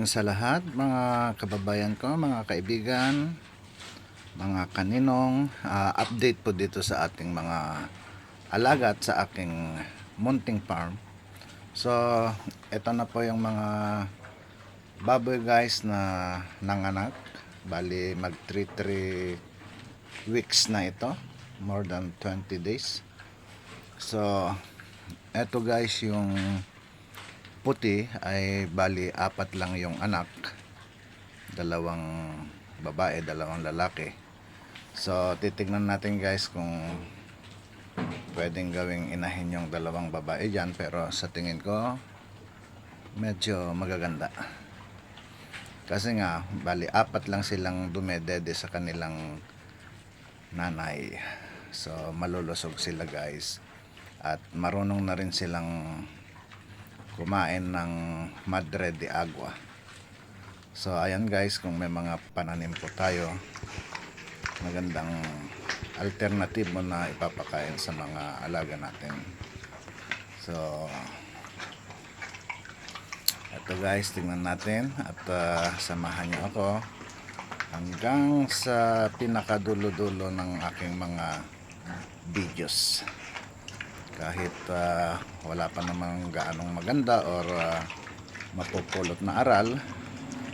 morning sa lahat, mga kababayan ko, mga kaibigan, mga kaninong. Update po dito sa ating mga alagat sa aking munting farm. So, ito na po yung mga baboy guys na nanganak. Bali, mag 3 weeks na ito. More than 20 days. So, ito guys yung puti ay bali 4 lang yung anak, 2 babae, 2 lalaki. So titignan natin guys kung pwedeng gawing inahin yung 2 babae dyan, pero sa tingin ko medyo magaganda kasi nga bali 4 lang silang dumedede sa kanilang nanay. So malulusog sila guys, at marunong na rin silang kumain ng madre de agua. So ayan guys, kung may mga pananim po tayo, magandang alternatibo na ipapakain sa mga alaga natin. So ito guys, tingnan natin at samahan niyo ako hanggang sa pinakadulo-dulo ng aking mga videos. Kahit wala pa namang gaanong maganda or mapupulot na aral.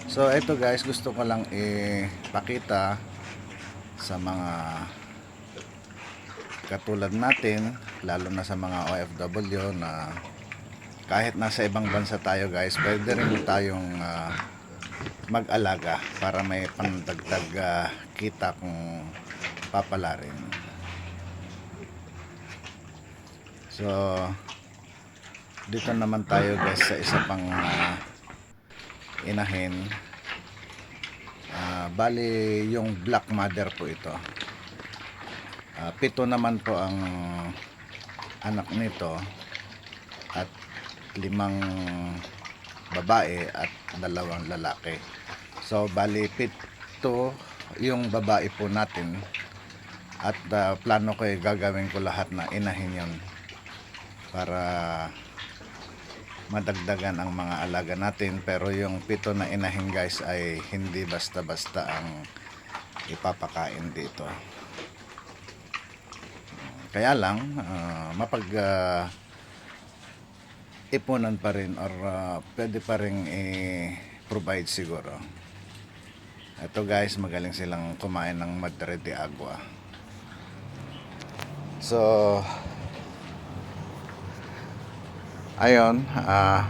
So ito guys, gusto ko lang ipakita sa mga katulad natin, lalo na sa mga OFW, na kahit nasa ibang bansa tayo guys, pwede rin tayong mag-alaga para may pandagdag kita kung papalarin. So dito naman tayo guys sa isa pang inahin. Bali yung black mother po ito. 7 naman po ang anak nito, at 5 babae at 2 lalaki. So bali 7 yung babae po natin, at plano ko gagawin ko lahat na inahin yun para madagdagan ang mga alaga natin. Pero yung 7 na inahin guys ay hindi basta-basta ang ipapakain dito. Kaya lang ipunan pa rin, or pwede pa rin i-provide siguro. Ito guys, magaling silang kumain ng madre de agua. So ayun,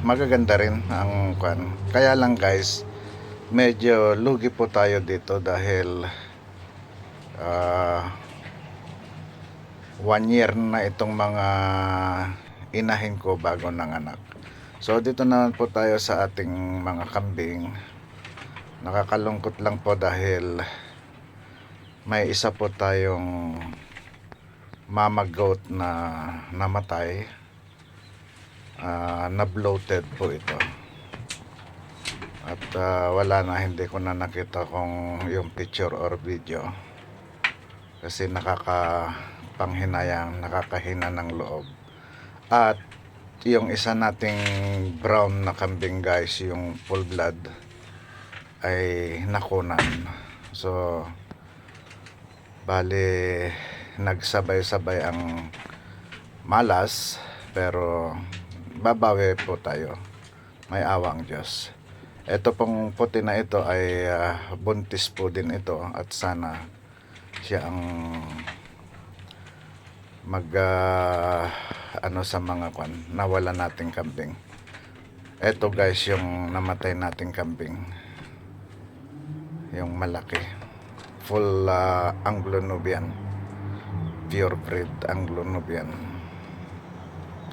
magaganda rin ang kwan. Kaya lang guys, medyo lugi po tayo dito dahil 1 year na itong mga inahin ko bago nanganak. So dito naman po tayo sa ating mga kambing. Nakakalungkot lang po dahil may isa po tayong mama goat na namatay. Na bloated po ito, at wala na, hindi ko na nakita kung yung picture or video kasi nakakapanghinayang, nakakahina ng loob. At yung isa nating brown na kambing guys, yung full blood, ay nakunan. So bali nagsabay-sabay ang malas, pero babawi po tayo, may awang Diyos. Ito pong puti na ito ay buntis po din ito, at sana siya ang mag sa mga nawala nating kambing. Ito guys yung namatay nating kambing, yung malaki, full Anglo-Nubian, pure breed Anglo-Nubian.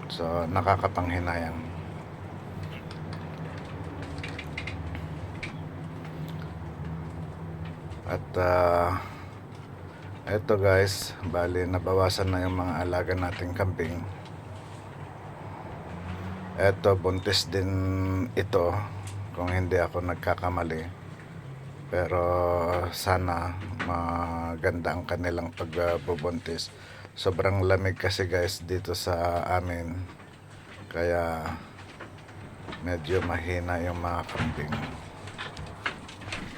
So nakakapanghinayang. At eto guys, bali nabawasan na yung mga alaga nating kambing. Eto buntis din ito, kung hindi ako nagkakamali. Pero sana maganda ang kanilang pagbubuntis. Sobrang lamig kasi guys dito sa amin, kaya medyo mahina yung mga kambing.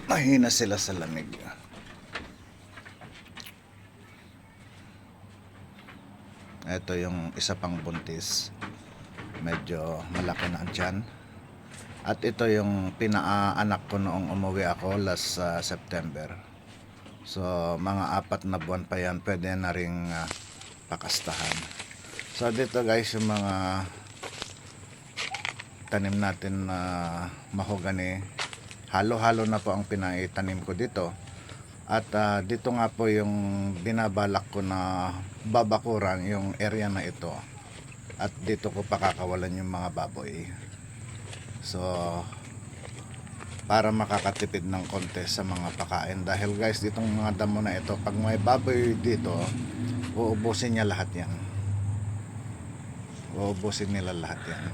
mahina sila sa lamig. Ito yung isa pang buntis, medyo malaki na ang tiyan. At ito yung pinaanak ko noong umuwi ako last September. So mga 4 na buwan pa yan, pwede na ring pakastahan. So dito guys, yung mga tanim natin na mahogani, halo-halo na po ang pinaitanim ko dito. At dito nga po yung binabalak ko na babakuran yung area na ito. At dito ko pakakawalan yung mga baboy. So para makakatipid ng konti sa mga pakain, dahil guys ditong mga damo na ito, pag may baboy dito, uubusin niya lahat yan. Uubusin nila lahat yan.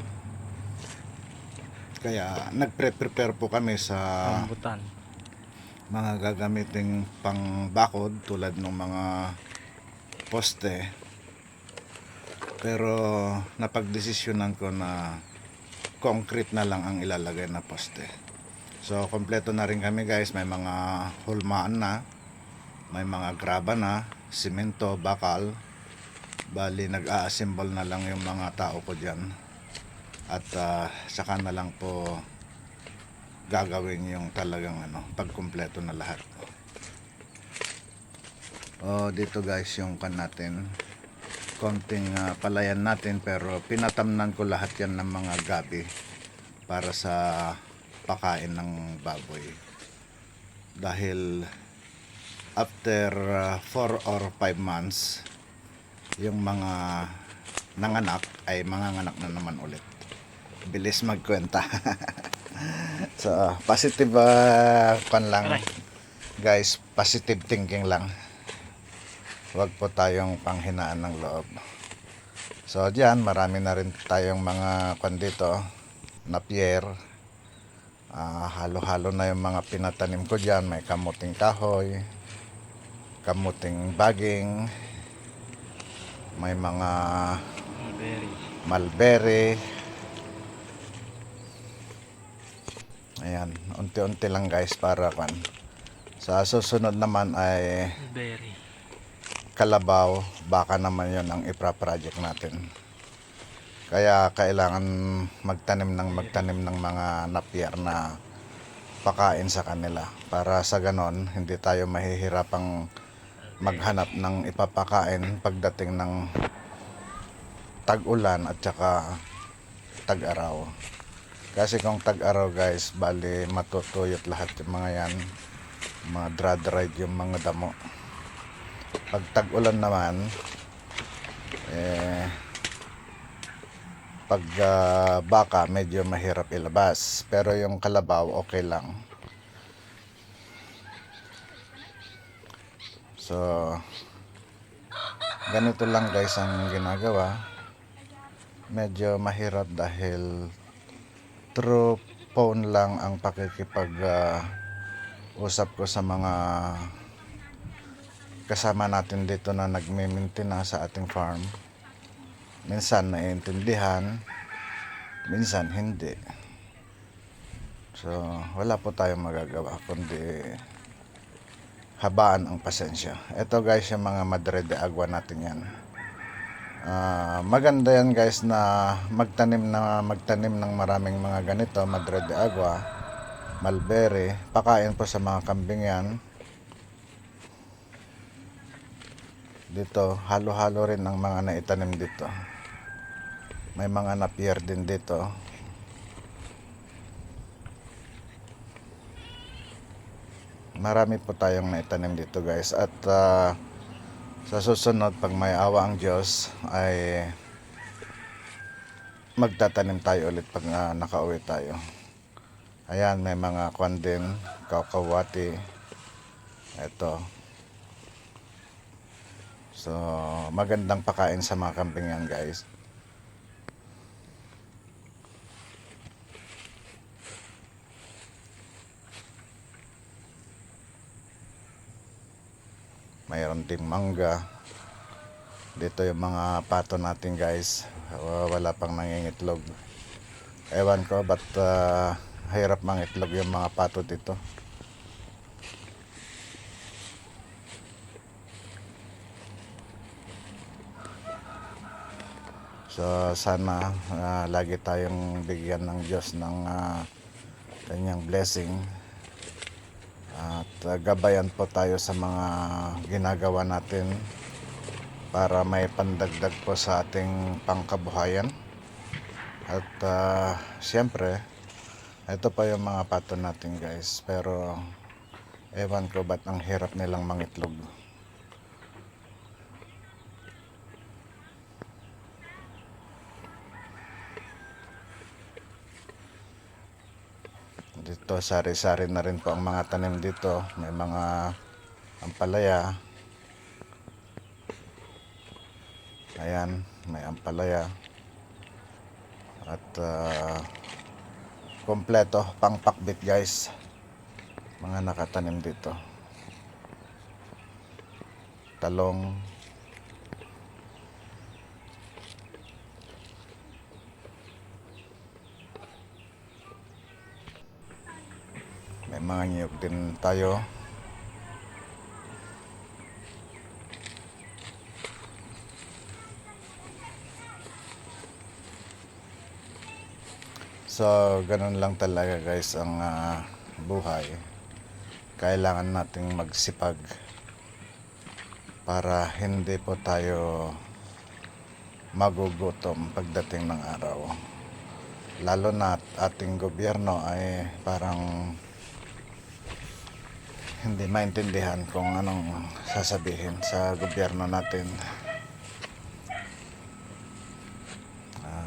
Kaya nagpre-prepare po kami sa rambutan, mga gagamiting pang bakod tulad ng mga poste. Pero napagdesisyonan ko na concrete na lang ang ilalagay na poste. So kompleto na rin kami guys, may mga hulmaan na, may mga graba na, simento, bakal. Bali nag-a-assemble na lang yung mga tao ko dyan. At saka na lang po gagawin yung talagang pag kompleto na lahat. Dito guys yung kan natin, konting palayan natin, pero pinatamnan ko lahat yan ng mga gabi para sa pakain ng baboy. Dahil after 4 or 5 months, yung mga nanganak ay manganganak na naman ulit. Bilis magkwenta. So positive kan lang guys, positive thinking lang. Huwag po tayong panghinaan ng loob. So diyan, marami na rin tayong mga kwan dito, napier. Halo-halo na yung mga pinatanim ko diyan. May kamuting kahoy, kamuting baging, may mga mulberry. Ayan, unti-unti lang guys para kwan. Sa susunod naman ay berry, kalabaw, baka naman yon ang ipra-project natin. Kaya kailangan magtanim ng mga napier na pakain sa kanila, para sa ganon hindi tayo mahihirapang maghanap ng ipapakain pagdating ng tag-ulan at saka tag-araw. Kasi kung tag-araw guys, bali matutuyot lahat yung mga yan, mga dry yung mga damo. Pag tag-ulan naman, pag baka medyo mahirap ilabas, pero yung kalabaw okay lang. So ganito lang guys ang ginagawa. Medyo mahirap dahil through phone lang ang pakikipag usap ko sa mga kasama natin dito na nagme-maintain sa ating farm. Minsan naiintindihan, minsan hindi. So wala po tayong magagawa kundi habaan ang pasensya. Ito guys yung mga Madre de Agua natin yan. Maganda yan guys na magtanim ng maraming mga ganito, Madre de Agua, mulberry. Pakain po sa mga kambing yan. Dito halo-halo rin ang mga naitanim dito. May mga napier din dito. Marami po tayong naitanim dito guys. At sa susunod, pag may awa ang Diyos, ay magtatanim tayo ulit pag nakauwi tayo. Ayan, may mga kwan din, kakawati. Ito. So magandang pakain sa mga kambing yan guys. Mayroon ding mangga. Dito yung mga pato natin guys, wala pang nangingitlog. Ewan ko ba't hirap mangitlog yung mga pato dito. So sana lagi tayong bigyan ng Diyos ng kanyang blessing at gabayan po tayo sa mga ginagawa natin para may pandagdag po sa ating pangkabuhayan. At siyempre ito pa yung mga pato natin guys, pero ewan ko ba't ang hirap nilang mangitlog. Dito sari-sari na rin po ang mga tanim dito. May mga ampalaya. Ayan, may ampalaya. At kompleto, pang pakbit guys. Mga nakatanim dito. Talong. May mga niyog din tayo. So, ganun lang talaga guys ang buhay. Kailangan nating magsipag para hindi po tayo magugutom pagdating ng araw. Lalo na ating gobyerno ay parang hindi maintindihan kung anong sasabihin sa gobyerno natin.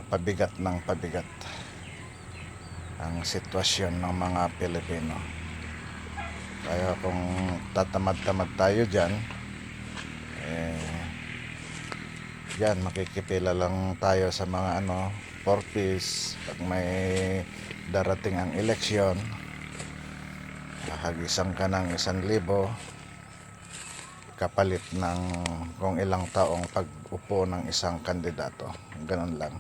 Pabigat ng pabigat ang sitwasyon ng mga Pilipino. Kaya kung tatamad-tamad tayo dyan, yan, makikipila lang tayo sa mga for peace. Pag may darating ang eleksyon, hagisan ka ng 1,000 kapalit ng kung ilang taong pag-upo ng isang kandidato. Ganun lang.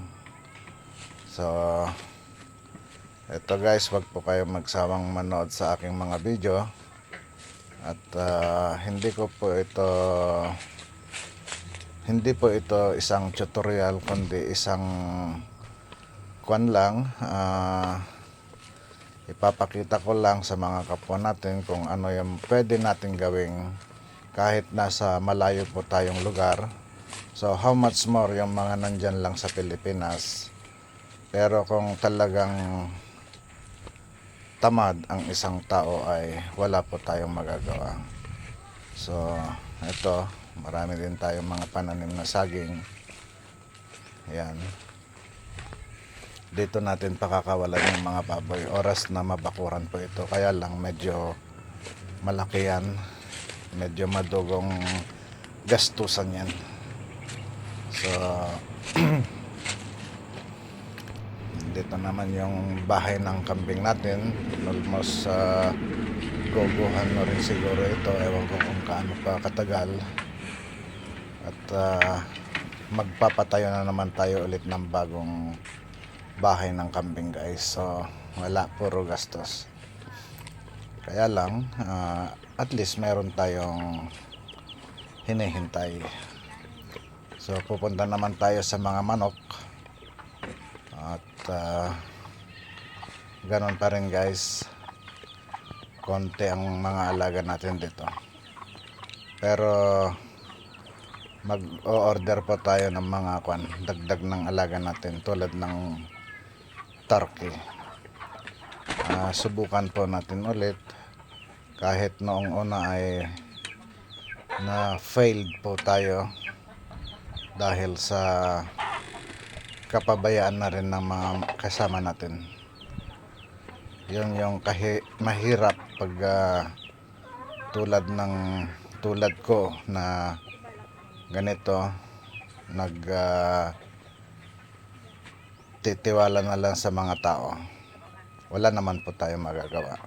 So eto guys, wag po kayo magsawang manood sa aking mga video. At hindi po ito isang tutorial, kundi isang kwan lang. Ipapakita ko lang sa mga kapwa natin kung ano yung pwede natin gawing kahit nasa malayo po tayong lugar. So how much more yung mga nandyan lang sa Pilipinas. Pero kung talagang tamad ang isang tao ay wala po tayong magagawa. So ito, marami din tayong mga pananim na saging. Ayan. Dito natin pakakawalan yung mga baboy. Oras na mabakuran po ito. Kaya lang medyo malaki yan. Medyo madugong gastusan yan. So dito naman yung bahay ng kambing natin. Almost guguhan na rin siguro ito. Ewan ko kung kaano pa katagal. At magpapatayo na naman tayo ulit ng bagong bahay ng kambing guys. So wala, puro gastos. Kaya lang at least meron tayong hinihintay. So pupunta naman tayo sa mga manok. At ganon pa rin guys, konti ang mga alaga natin dito. Pero mag-o-order po tayo ng mga dagdag ng alaga natin tulad ng turkey. Subukan po natin ulit. Kahit noong una ay na failed po tayo dahil sa kapabayaan na rin ng mga kasama natin. Yun yung mahirap pag tulad ko na ganito, titiwala na lang sa mga tao. Wala naman po tayong magagawa.